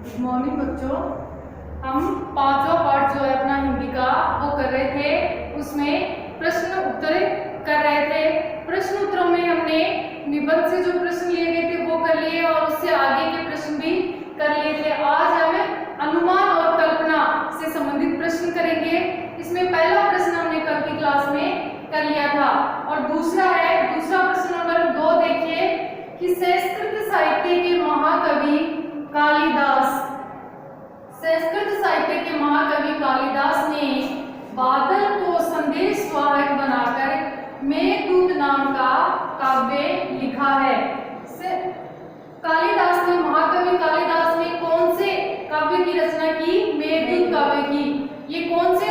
Good morning बच्चों। हम पांचवा पार्ट जो है अपना हिंदी का वो कर रहे थे, उसमें प्रश्न उत्तर कर रहे थे। प्रश्न उत्तरों में हमने निबंध से जो प्रश्न लिए गए थे वो कर लिए और उससे आगे के प्रश्न भी कर लिए थे। आज हम अनुमान और कल्पना से संबंधित प्रश्न करेंगे। इसमें पहला प्रश्न हमने कल की क्लास में कर लिया था और दूसरा प्रश्न नंबर 2 देखिए कि संस्कृत साहित्य के महाकवि कालिदास ने बादल को संदेशवाहक बनाकर मेघदूत नाम का काव्य लिखा है। महाकवि कालिदास ने कौन से काव्य की रचना की? मेघदूत काव्य की। ये कौन से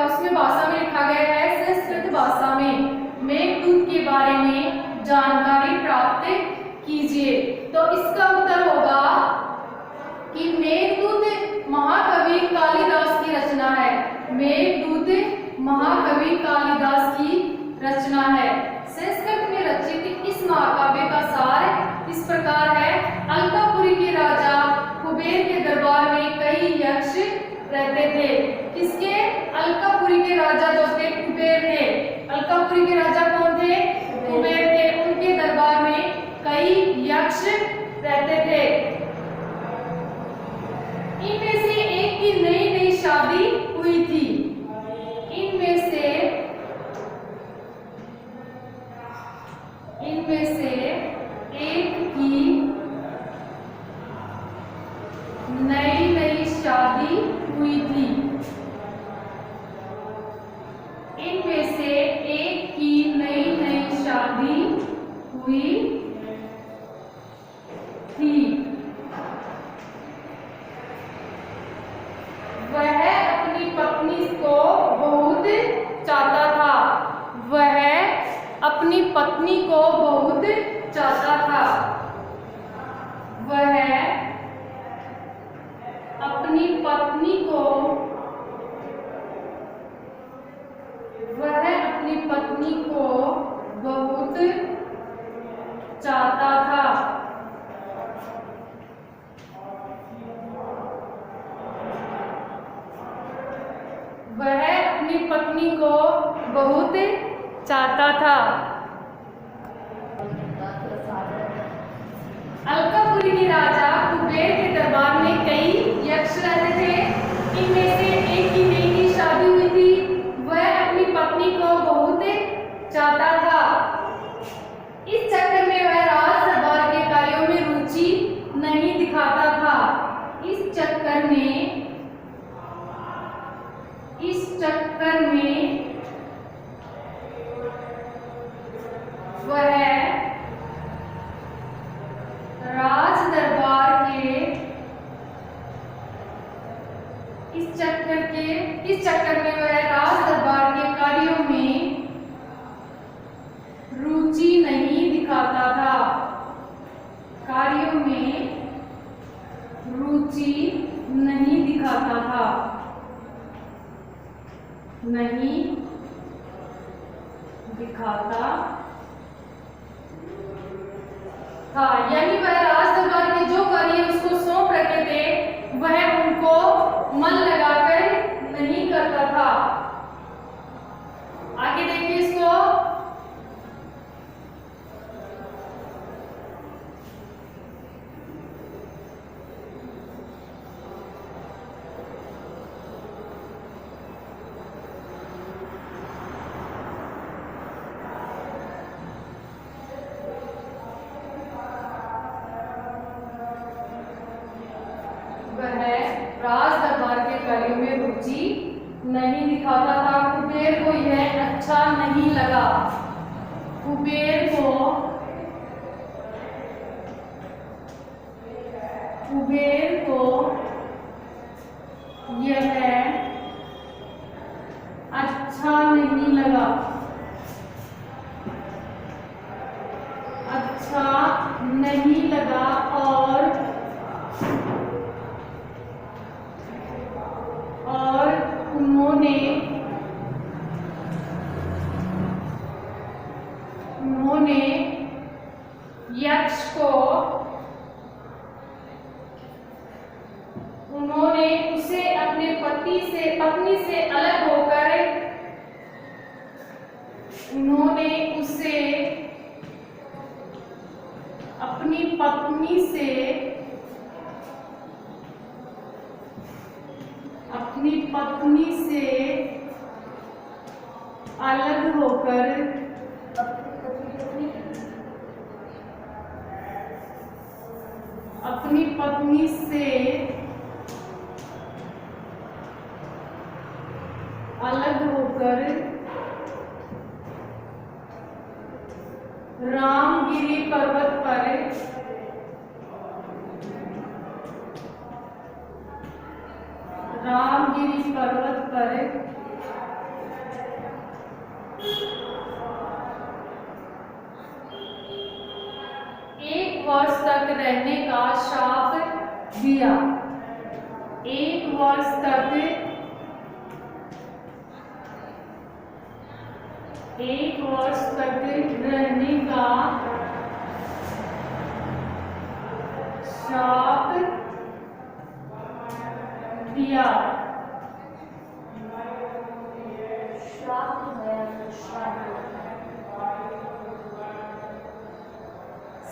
उसमें भाषा में लिखा गया है? संस्कृत भाषा में। मेघदूत के बारे में जानकारी प्राप्त कीजिए। तो इसका उत्तर होगा कि मेघदूत महाकवि कालिदास की रचना है। मेघदूत महाकवि कालिदास की रचना है। संस्कृत में रचित इस महाकाव्य का सार इस प्रकार है। अलकापुरी के राजा कुबेर के दरबार में कई यक्ष रहते थे। किसके? अलकापुरी के राजा जो थे कुबेर थे। अलकापुरी के राजा कौन थे? कुबेर थे। उनके दरबार में कई यक्ष रहते थे। इनमें से एक की नई नई शादी हुई थी। इनमें से एक की नई नई शादी हुई थी। इनमें से एक की नई नई शादी हुई थी। वह अपनी पत्नी को बहुत चाहता था। वह अपनी पत्नी को बहुत चाहता था। वह अपनी पत्नी को बहुत चाहता था। वह अपनी पत्नी को बहुत चाहता था। अलकापुरी के राजा कुबेर के दरबार में कई यक्ष रहते थे। इनमें से एक की नई नई शादी हुई थी। वह अपनी पत्नी को बहुत चाहता था। इस चक्कर में वह राज दरबार के कार्यों में रुचि नहीं दिखाता था। इस चक्कर में वह राज दरबार के इस चक्कर में वह राज दरबार के कार्यों में रुचि नहीं दिखाता था। कार्यों में रुचि नहीं दिखाता था। नहीं दिखाता था, यानी वह राज दरबार के जो कार्य उसको सौंप रखे थे वह उनको मन लगाकर नहीं करता था। आगे देखिए इसको। वह राज दरबार के कार्यों में रुचि नहीं दिखाता था। कुबेर को यह अच्छा नहीं लगा। कुबेर को यह अच्छा नहीं लगा। और उन्होंने यक्ष को पत्नी से अलग होकर उन्होंने उसे अपनी पत्नी से अलग होकर अपनी पत्नी से अलग होकर रामगिरी पर्वत पर एक वर्ष तक रहने का श्राप दिया। एक वर्ष तक रहने का श्राप दिया।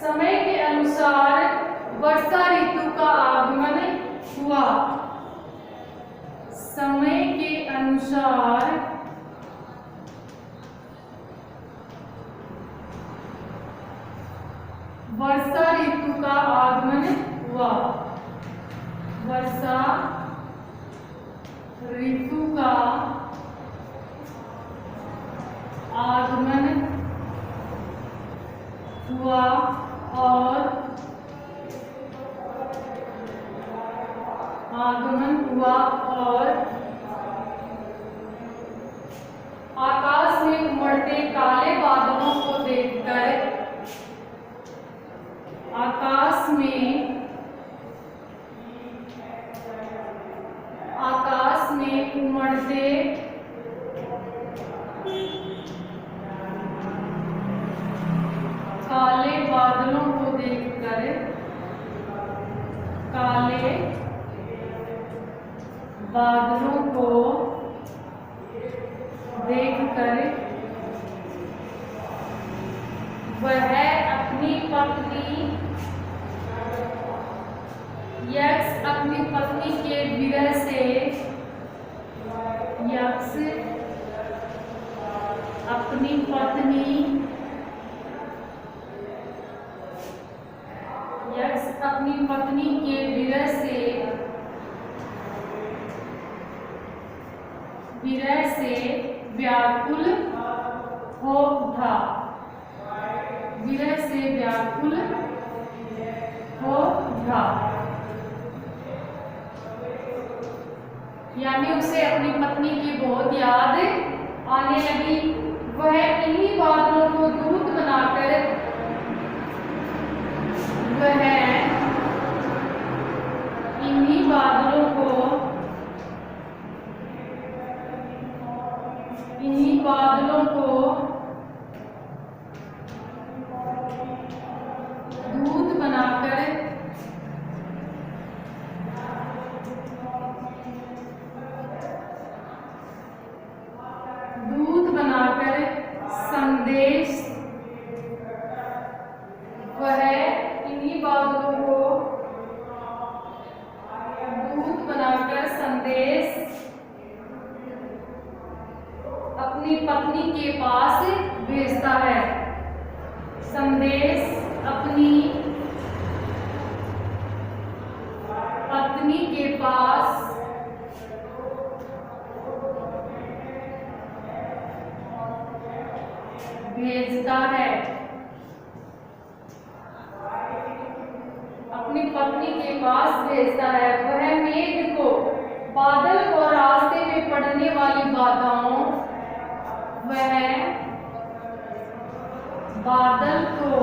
समय के अनुसार वर्षा ऋतु का आगमन हुआ। समय के अनुसार वर्षा ऋतु का आगमन हुआ। वर्षा ऋतु का आगमन हुआ और आकाश में उमड़ते काले बादलों को देखकर आकाश में उमड़ते काले बादलों को देखकर वह अपनी पत्नी के विरह से अपनी पत्नी के विरह से व्याकुल हो उठा। यानी उसे अपनी पत्नी की बहुत याद आने लगी। वह इन्हीं बादलों को दूत बनाकर इन्हीं बादलों को दूत बनाकर संदेश वह इन्हीं बादलों को दूत बनाकर संदेश अपनी पत्नी के पास भेजता है। संदेश अपनी पत्नी के पास भेजता है। अपनी पत्नी के पास भेजता है। वह मेघ को, बादल को रास्ते में पड़ने वाली बाधाओं, वह बादल को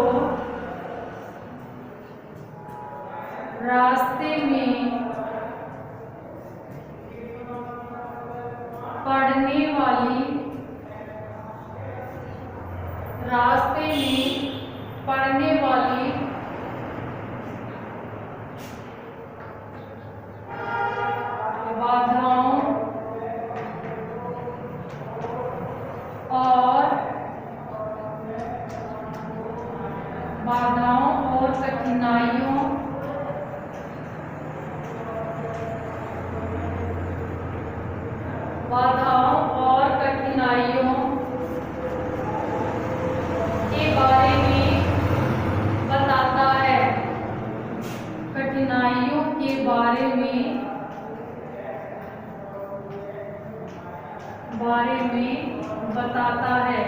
रास्ते में पड़ने वाली बाधाओं कठिनाइयों बाधाओं और कठिनाइयों के बारे में बताता है। कठिनाइयों के बारे में बताता है।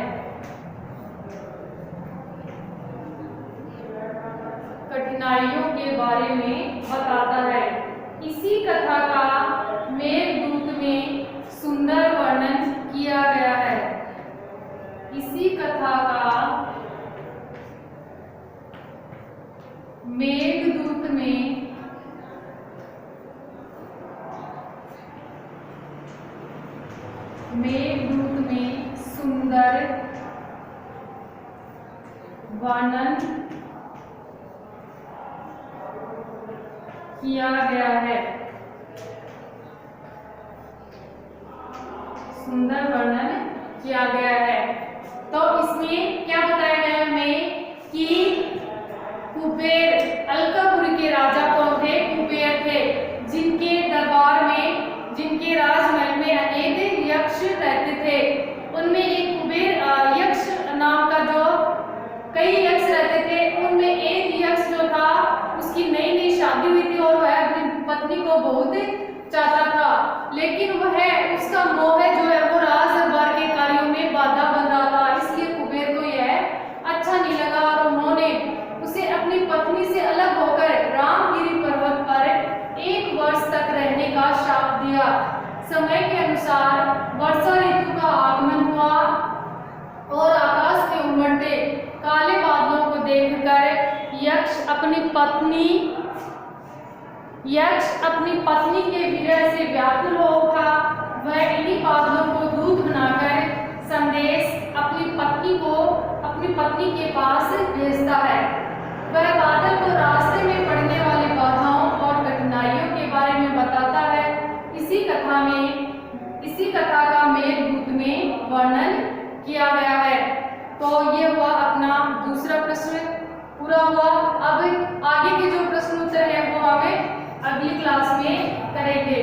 कठिनाइयों के बारे में बताता है। इसी कथा का मेघदूत में सुंदर वर्णन किया गया है। इसी कथा का मेघदूत में सुंदर वर्णन किया गया है। सुंदर वर्णन किया गया है। तो इसमें क्या बताया गया हमें कि कुबेर, अलकापुरी के राजा कौन थे? कुबेर थे, जिनके दरबार में, जिनके राजमहल में अनेक यक्ष रहते थे। उनमें एक कुबेर यक्ष नाम का, जो कई यक्ष रहते थे, उनमें एक यक्ष जो था, उसकी नई नई शादी हुई थी और वह अपनी पत्नी को बहुत चाहता था, लेकिन वह, उसका मोह जो है वो राज दरबार के कार्यों में बाधा बन रहा था। इसलिए कुबेर को यह अच्छा नहीं लगा और उन्होंने उसे अपनी पत्नी से अलग होकर रामगिरी पर्वत पर 1 वर्ष तक रहने का शाप दिया। समय के अनुसार वर्षा ऋतु का आगमन हुआ और आकाश के उमड़ते काले बादलों को देखकर यक्ष अपनी पत्नी के विरह से व्याकुल हो उठा। वह इन्हीं बादलों को दूत बनाकर संदेश अपनी पत्नी के पास भेजता है। वह बादल को रास्ते में पड़ने वाली बाधाओं और कठिनाइयों के बारे में बताता है। इसी कथा का मेघदूत में वर्णन किया गया है। तो ये हुआ अपना दूसरा प्रश्न पूरा हुआ। अब आगे के जो प्रश्न उत्तर है वो हमें अगली क्लास में करेंगे।